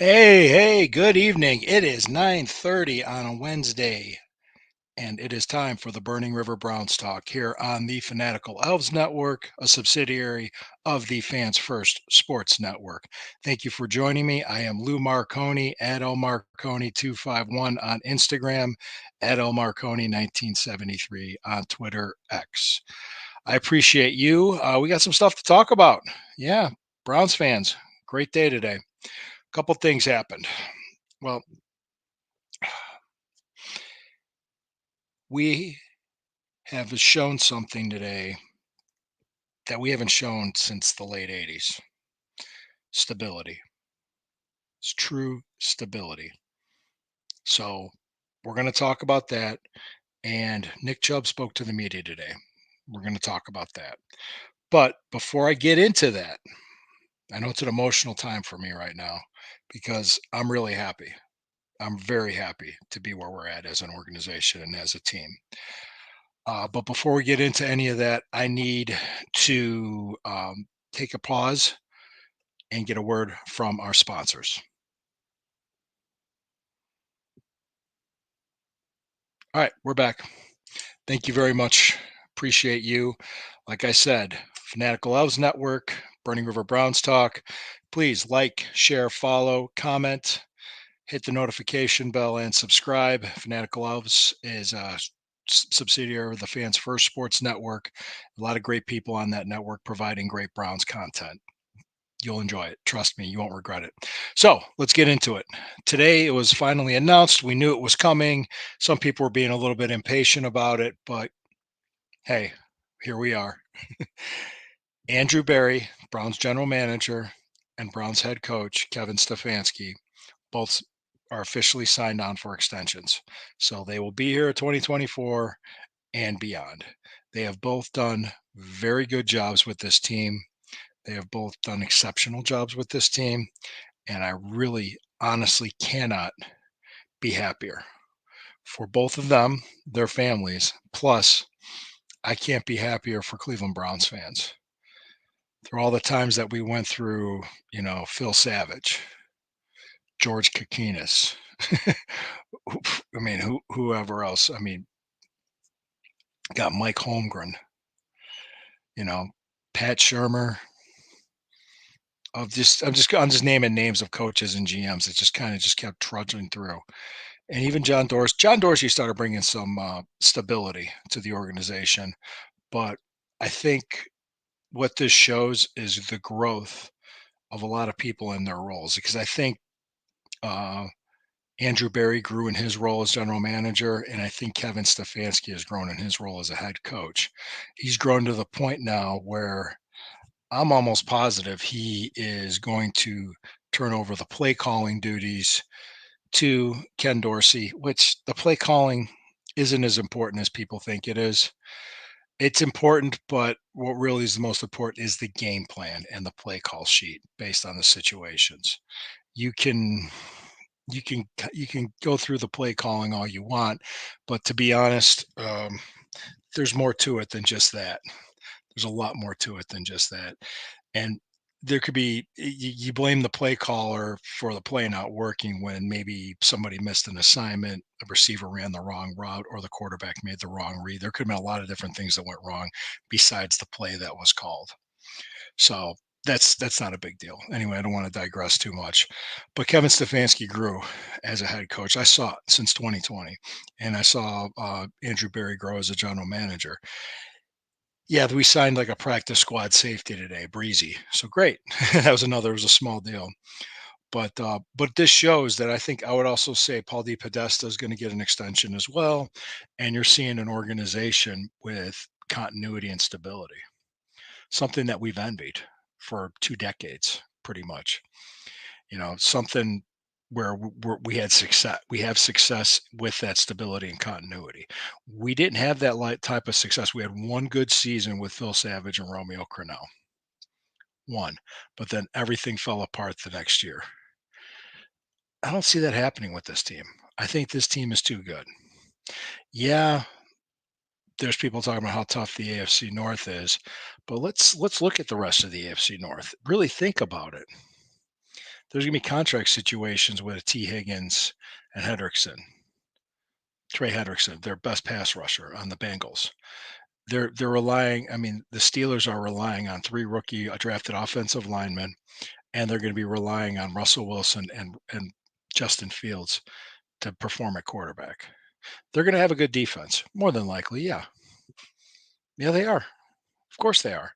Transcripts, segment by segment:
Hey, good evening. It is 9:30 on a Wednesday, and it is time for the Burning River Browns talk here on the Fanatical Elves Network, a subsidiary of the Fans First Sports Network. Thank you for joining me. I am Lou Marconi at L Marconi 251 on Instagram, at L Marconi 1973 on Twitter X. I appreciate you. We got some stuff to talk about. Yeah, Browns fans, great day today. Couple things happened. Well, we have shown something today that we haven't shown since the late 80s. Stability. It's true stability. So we're going to talk about that. And Nick Chubb spoke to the media today. We're going to talk about that. But before I get into that, I know it's an emotional time for me right now because I'm really happy. I'm very happy to be where we're at as an organization and as a team. But before we get into any of that, I need to take a pause and get a word from our sponsors. All right, we're back. Thank you very much. Appreciate you. Like I said, Fanatical Elves Network, Burning River Browns Talk. Please like, share, follow, comment, hit the notification bell, and subscribe. Fanatical Elves is a subsidiary of the Fans First Sports Network. A lot of great people on that network providing great Browns content. You'll enjoy it. Trust me, you won't regret it. So let's get into it. Today, it was finally announced. We knew it was coming. Some people were being a little bit impatient about it, but hey, here we are. Andrew Berry, Browns general manager, and Browns head coach, Kevin Stefanski, both are officially signed on for extensions. So they will be here at 2024 and beyond. They have both done very good jobs with this team. They have both done exceptional jobs with this team. And I really honestly cannot be happier for both of them, their families. Plus, I can't be happier for Cleveland Browns fans. Through all the times that we went through, Phil Savage, George Kokinis, I mean, whoever else. I mean, got Mike Holmgren, you know, Pat Shermer. I'm just naming names of coaches and GMs that just kind of just kept trudging through. And even John Dorsey. John Dorsey started bringing some stability to the organization, but I think what this shows is the growth of a lot of people in their roles. Because I think uh, Andrew Berry grew in his role as general manager, and I think Kevin Stefanski has grown in his role as a head coach. He's grown to the point now where I'm almost positive he is going to turn over the play calling duties to Ken Dorsey, which the play calling isn't as important as people think it is. It's important, but what really is the most important is the game plan and the play call sheet based on the situations. You can you can go through the play calling all you want, but to be honest, there's more to it than just that. There's a lot more to it than just that. And there could be you blame the play caller for the play not working when maybe somebody missed an assignment, a receiver ran the wrong route, or the quarterback made the wrong read. There could have been a lot of different things that went wrong besides the play that was called. So that's not a big deal. Anyway, I don't want to digress too much. But Kevin Stefanski grew as a head coach. I saw it since 2020, and I saw Andrew Berry grow as a general manager. Yeah, we signed like a practice squad safety today, Breezy. So great. It was a small deal. But this shows that I think I would also say Paul D. Podesta is going to get an extension as well. And you're seeing an organization with continuity and stability, something that we've envied for 2 decades, pretty much. Something where we had success. We have success with that stability and continuity. We didn't have that type of success. We had one good season with Phil Savage and Romeo Crennel, one, but then everything fell apart the next year. I don't see that happening with this team. I think this team is too good. Yeah, there's people talking about how tough the AFC North is, but let's look at the rest of the AFC North. Really think about it. There's going to be contract situations with T. Higgins and Trey Hendrickson, their best pass rusher on the Bengals. They're relying. I mean, the Steelers are relying on three rookie drafted offensive linemen, and they're going to be relying on Russell Wilson and Justin Fields to perform at quarterback. They're going to have a good defense, more than likely. Yeah, yeah, they are. Of course, they are.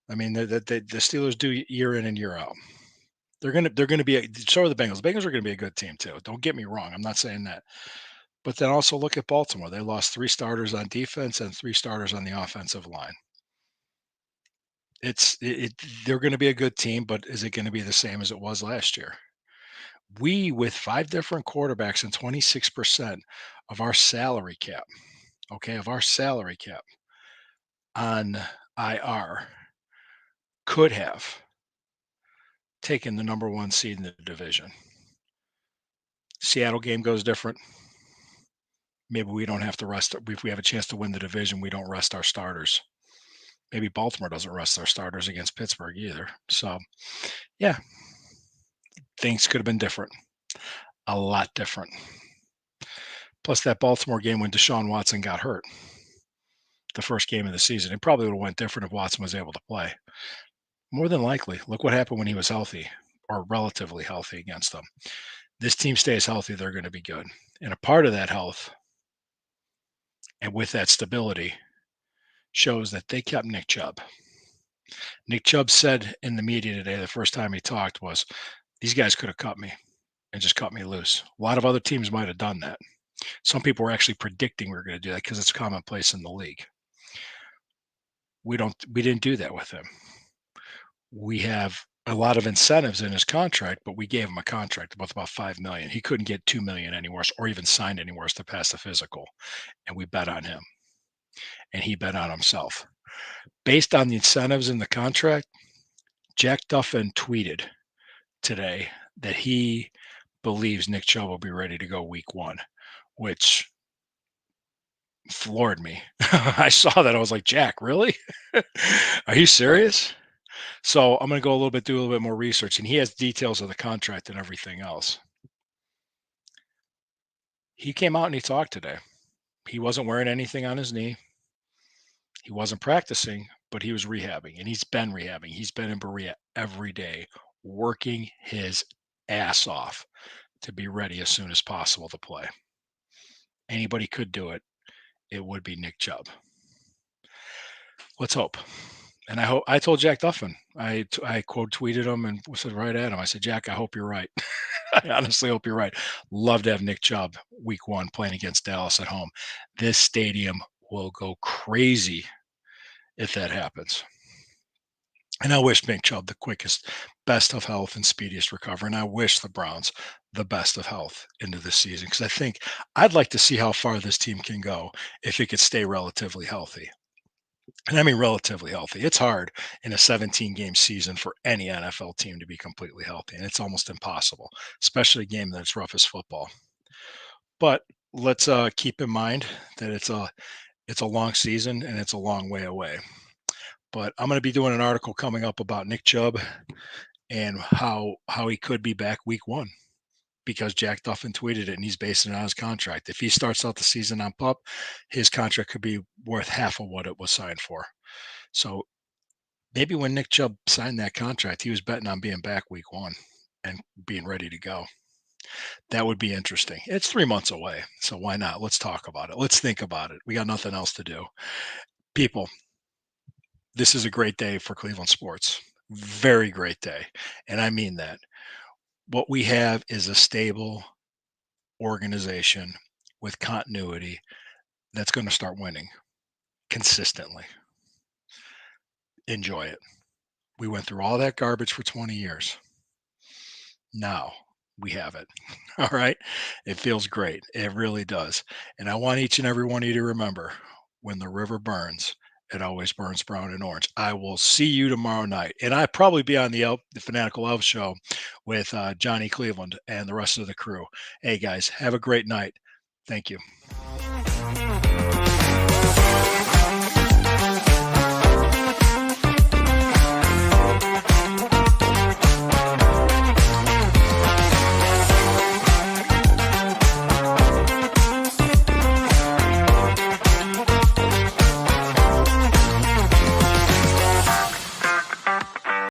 I mean, the Steelers do year in and year out. They're gonna be so are the Bengals. The Bengals are gonna be a good team too. Don't get me wrong. I'm not saying that. But then also look at Baltimore. They lost three starters on defense and three starters on the offensive line. They're going to be a good team, but is it going to be the same as it was last year? We with five different quarterbacks and 26% of our salary cap, okay, of our salary cap on IR could have taken the number one seed in the division. Seattle game goes different. Maybe we don't have to rest. If we have a chance to win the division, we don't rest our starters. Maybe Baltimore doesn't rest their starters against Pittsburgh either. So, yeah, things could have been different, a lot different. Plus, that Baltimore game when Deshaun Watson got hurt, the first game of the season, it probably would have went different if Watson was able to play. More than likely, look what happened when he was healthy or relatively healthy against them. This team stays healthy, they're going to be good. And a part of that health and with that stability shows that they kept Nick Chubb. Nick Chubb said in the media today, the first time he talked was, these guys could have cut me and just cut me loose. A lot of other teams might have done that. Some people were actually predicting we were going to do that because it's commonplace in the league. We didn't do that with him. We have a lot of incentives in his contract, but we gave him a contract worth about 5 million. He couldn't get 2 million anywhere or even signed anywhere to pass the physical. And we bet on him. And he bet on himself. Based on the incentives in the contract, Jack Duffin tweeted today that he believes Nick Chubb will be ready to go week one, which floored me. I saw that. I was like, Jack, really? Are you serious? So I'm going to go do a little bit more research, and he has details of the contract and everything else. He came out and he talked today. He wasn't wearing anything on his knee. He wasn't practicing, but he was rehabbing, and he's been rehabbing. He's been in Berea every day, working his ass off to be ready as soon as possible to play. Anybody could do it. It would be Nick Chubb. Let's hope. And I told Jack Duffin, I quote tweeted him and said right at him. I said, Jack, I hope you're right. I honestly hope you're right. Love to have Nick Chubb week one playing against Dallas at home. This stadium will go crazy if that happens. And I wish Nick Chubb the quickest, best of health and speediest recovery. And I wish the Browns the best of health into this season because I think I'd like to see how far this team can go if it could stay relatively healthy. And I mean relatively healthy. It's hard in a 17-game season for any NFL team to be completely healthy, and it's almost impossible, especially a game that's rough as football. But let's keep in mind that it's a long season and it's a long way away. But I'm going to be doing an article coming up about Nick Chubb and how he could be back week one because Jack Duffin tweeted it and he's basing it on his contract. If he starts out the season on pup, his contract could be worth half of what it was signed for. So maybe when Nick Chubb signed that contract, he was betting on being back week one and being ready to go. That would be interesting. It's 3 months away. So why not? Let's talk about it. Let's think about it. We got nothing else to do. People, this is a great day for Cleveland sports. Very great day. And I mean that. What we have is a stable organization with continuity that's going to start winning consistently. Enjoy it. We went through all that garbage for 20 years. Now we have it. All right. It feels great. It really does. And I want each and every one of you to remember when the river burns, it always burns brown and orange. I will see you tomorrow night. And I probably be on the Fanatical Elf show with Johnny Cleveland and the rest of the crew. Hey, guys, have a great night. Thank you.